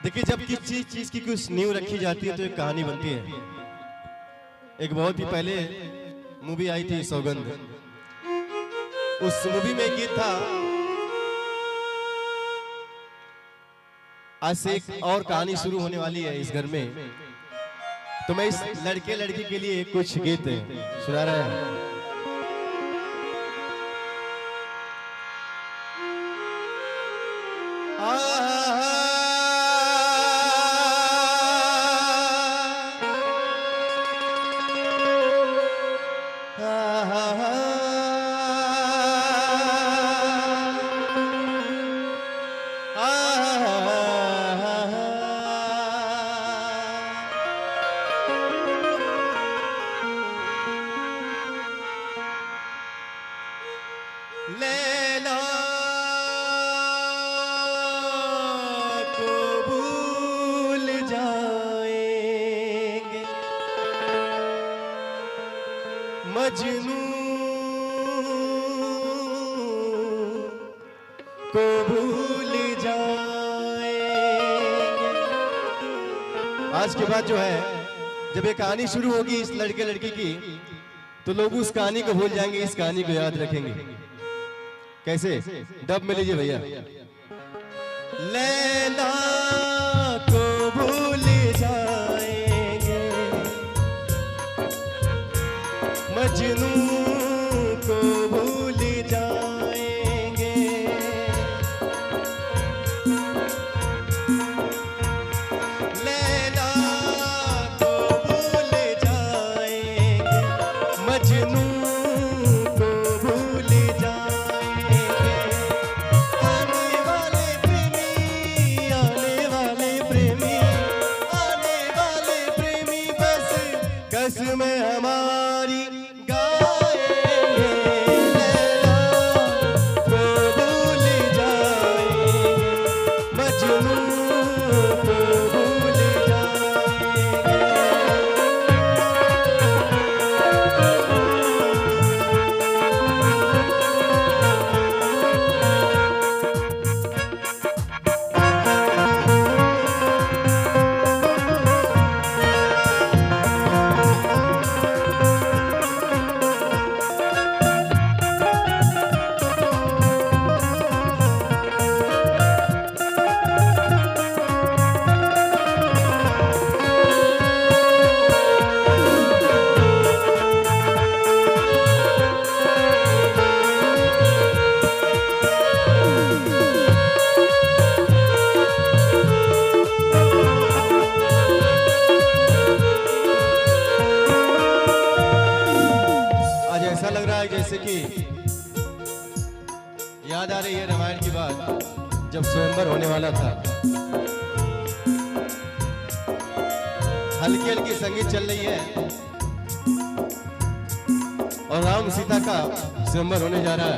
देखिए, जब किसी चीज की कुछ नींव रखी जाती है तो एक कहानी बनती है। एक बहुत ही पहले मूवी आई थी सौगंध। उस मूवी में एक गीत था, आज से एक और कहानी शुरू होने वाली है इस घर में, तो मैं इस लड़के लड़की के लिए कुछ गीत सुना रहा है। लैला को भूल जाएंगे, मजनू को भूल जाएंगे। आज के बाद जो है, जब ये कहानी शुरू होगी इस लड़के लड़की की, तो लोग उस कहानी को भूल जाएंगे, इस कहानी को याद रखेंगे। कैसे? डब में लीजिए भैया। लैला को भूल जाएंगे, मजनू को भूल जाएंगे, लैला को भूल जाएंगे, मजनू में हमारी गाएंगे। लैला को भूल जाएंगे, मजनू को भूल जैसे कि याद आ रही है रामायण की बात, जब स्वयंवर होने वाला था। हल्की हल्की संगीत चल रही है और राम सीता का स्वयंवर होने जा रहा है।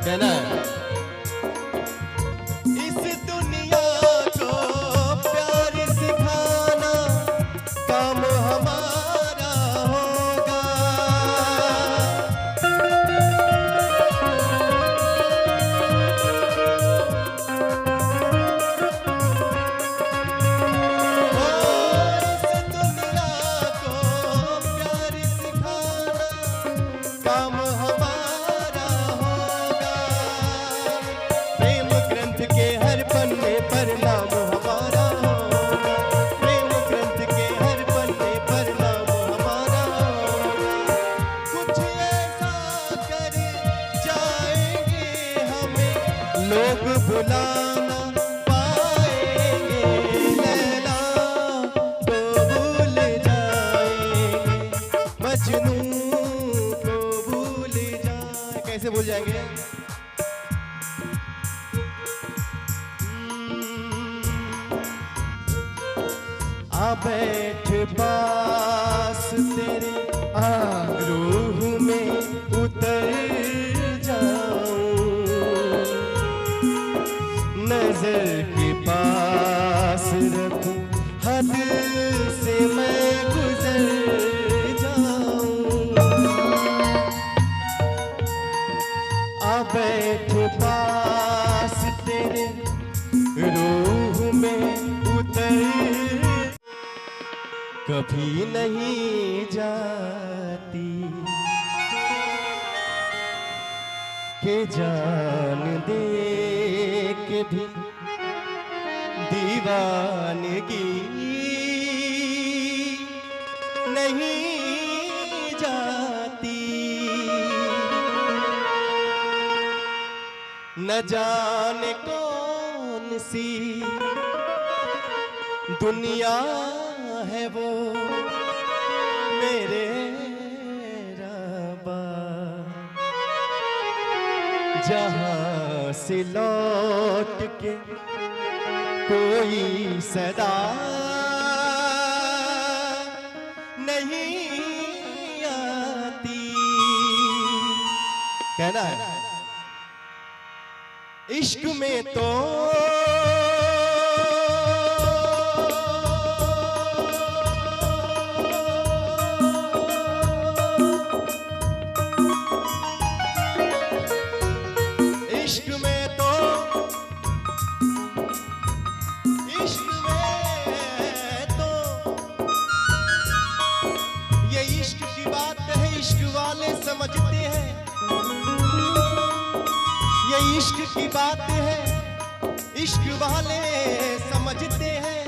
कहना है, इस दुनिया को प्यार सिखाना काम हमारा होगा, काम हमारा होगा। प्रेम ग्रंथ के हर पन्ने पर नाम हमारा होगा, प्रेम ग्रंथ के हर पन्ने पर नाम हमारा होगा। कुछ ऐसा कर जाएंगे हमें लोग भुला ना पाएंगे। लैला को भूल जाएंगे, मजनू कैसे भूल जाएंगे? आ बैठ पास तेरे आग्रोह में उतर जाऊं, नजर के पास रखूं, हद से मैं गुजर जाऊं। आ बैठ पास तेरे कभी नहीं जाती के जान दे के भी दीवानगी नहीं जाती। न जाने कौन सी दुनिया है वो मेरे रब्बा, जहां से लौट के कोई सदा नहीं आती। कहना है इश्क में तो समझते हैं, ये इश्क की बात है, इश्क वाले समझते हैं।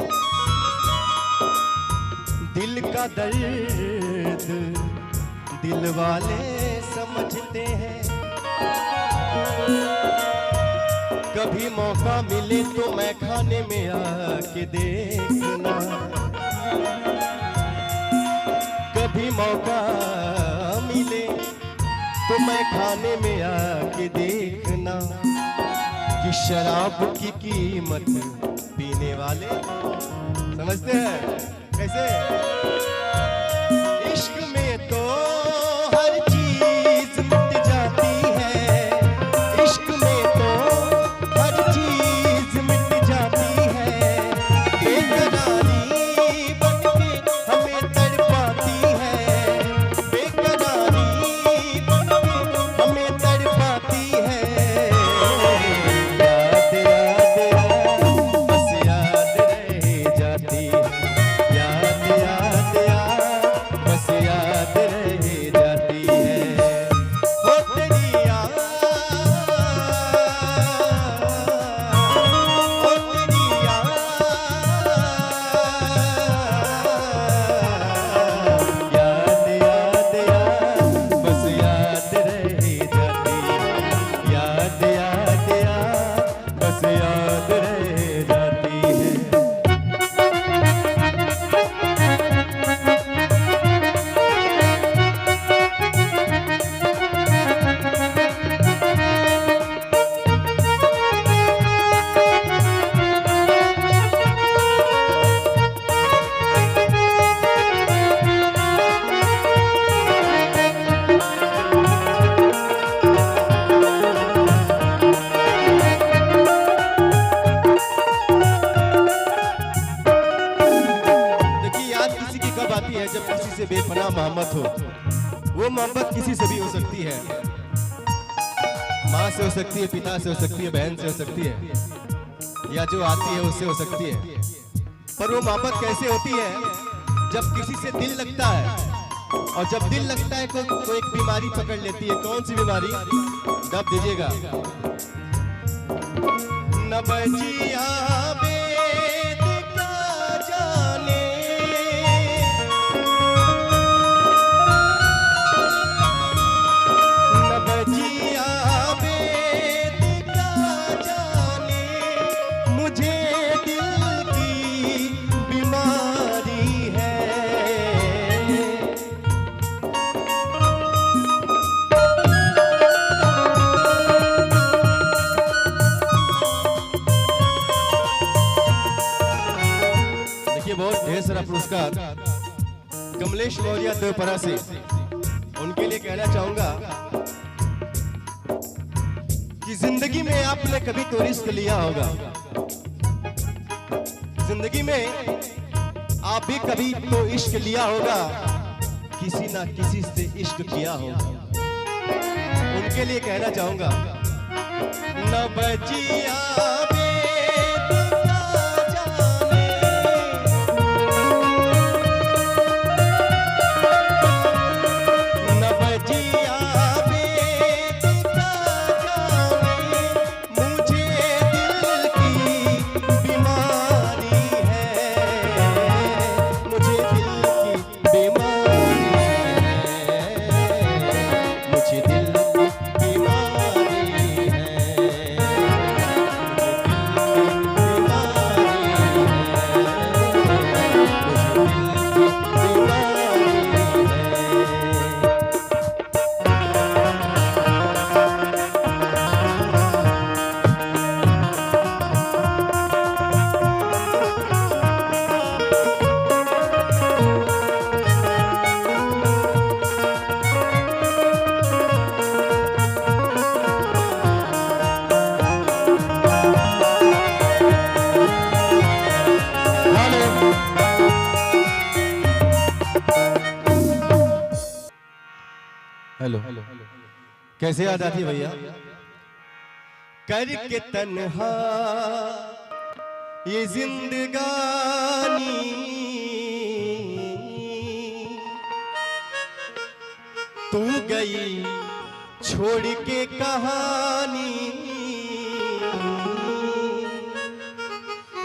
दिल का दर्द दिल वाले समझते हैं। कभी मौका मिले तो मैं खाने में आके देखना, कभी मौका मिले तो मैं खाने में आके देखना कि शराब की कीमत पीने वाले समझते हैं कैसे। इश्क में तो हर चीज मिट जाती है, इश्क में तो हर चीज मिट जाती है। बेकरारी बनके हमें तड़पाती है, बेकरारी हमें तड़पाती है। याद याद याद बस याद रह जाती है, याद याद याद बस याद रह जाती है। हो तेरी याद, हो तेरी याद, याद याद याद बस याद रह जाती है, याद याद याद बस याद रह जाती है। देखिए याद किसी की कब आती है, जब किसी से बेपनाह मोहब्बत हो। वो मोहब्बत किसी से भी हो सकती है, माँ से हो सकती है, पिता से हो सकती है, बहन से हो सकती है, या जो आती है उससे हो सकती है। पर वो मोहब्बत कैसे होती है, जब किसी से दिल लगता है, और जब दिल लगता है तो एक बीमारी पकड़ लेती है। कौन सी बीमारी? दब दीजिएगा। न बजिया वेद का जाने, न बजिया वेद का जाने, मुझे दिल की बीमारी है। देखिए बहुत ढेर सारा पुरस्कार कमलेश मौर्य देवपरा से, उनके लिए कहना चाहूंगा कि जिंदगी में आपने कभी तो रिस्क लिया होगा, जिंदगी में आप भी कभी तो इश्क लिया होगा, किसी ना किसी से इश्क किया होगा। उनके लिए कहना चाहूंगा न बजिया वेद का जाने, हेलो कैसे याद आती भैया? करके तन्हा ये जिंदगानी तू गई छोड़ के कहानी,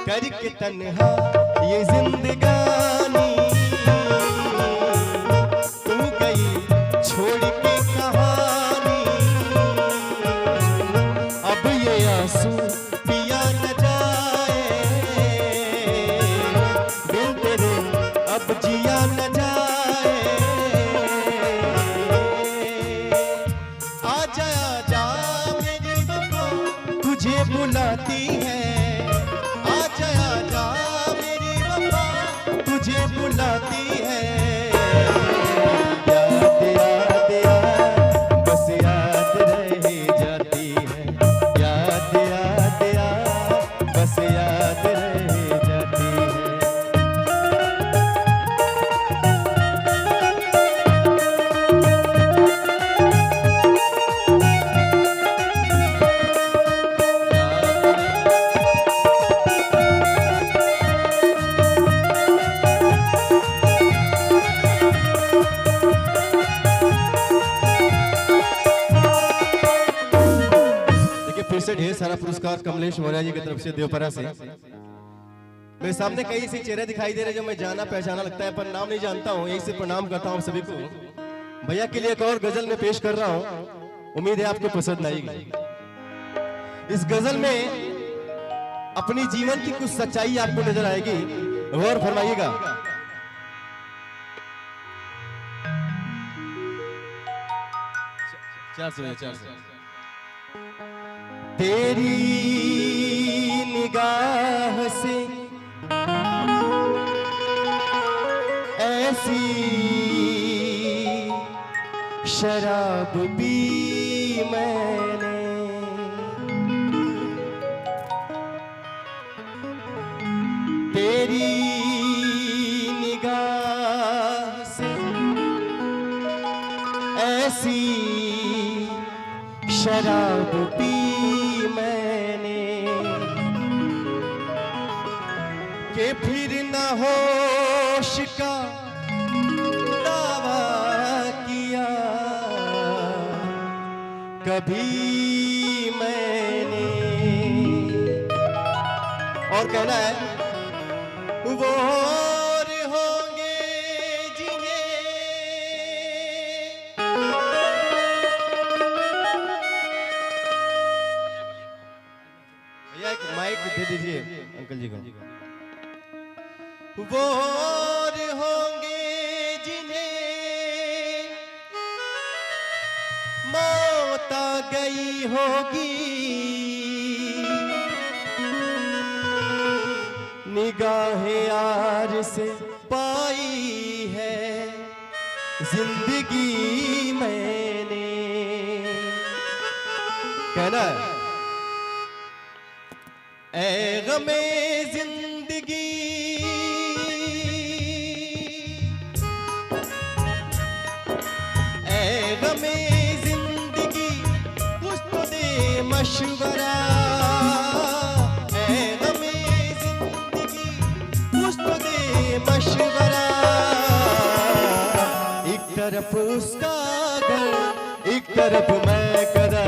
करके तन्हा ये जिंदगानी तू गई छोड़ के कहानी, अब ये आंसू पिया न जाए दिल तेरे अब जिया न जाए, आजा आजा मेरी वफा तुझे बुलाती है, आजा आजा मेरी वफा तुझे बुलाती है, याद याद याद बस याद रह जाती है, याद याद याद बस याद रह जाती है। फिर से ढेर सारा पुरस्कार कमलेश मौर्य जी की तरफ से देवपरा से। मेरे सामने कई ऐसे चेहरे दिखाई दे रहे जो मैं जाना पहचाना लगता है पर नाम नहीं जानता हूँ, यही से प्रणाम करता हूँ सभी को। भैया के लिए एक और गजल में पेश कर रहा हूँ, उम्मीद है आपको पसंद आएगी। इस गजल में अपनी जीवन की कुछ सच्चाई आपको नजर आएगी, गौर फरमाइएगा। तेरी निगाह से ऐसी शराब पी मैंने, तेरी निगाह से ऐसी शराब पी मैंने कि फिर न होश का दावा किया कभी मैंने, और कहना है वो और होंगे जिन्हें माइक दे दीजिए अंकल जी को, वो और होंगे जिन्हें मौत आ गई होगी, निगाहे यार से पाई है जिंदगी मैंने, कहना है ऐ गमे जिंदगी ऐ गमे जिंदगी कुछ तो दे मशवरा, ऐ गमे जिंदगी कुछ तो दे मशवरा, एक तरफ उसका घर एक तरफ मैं करा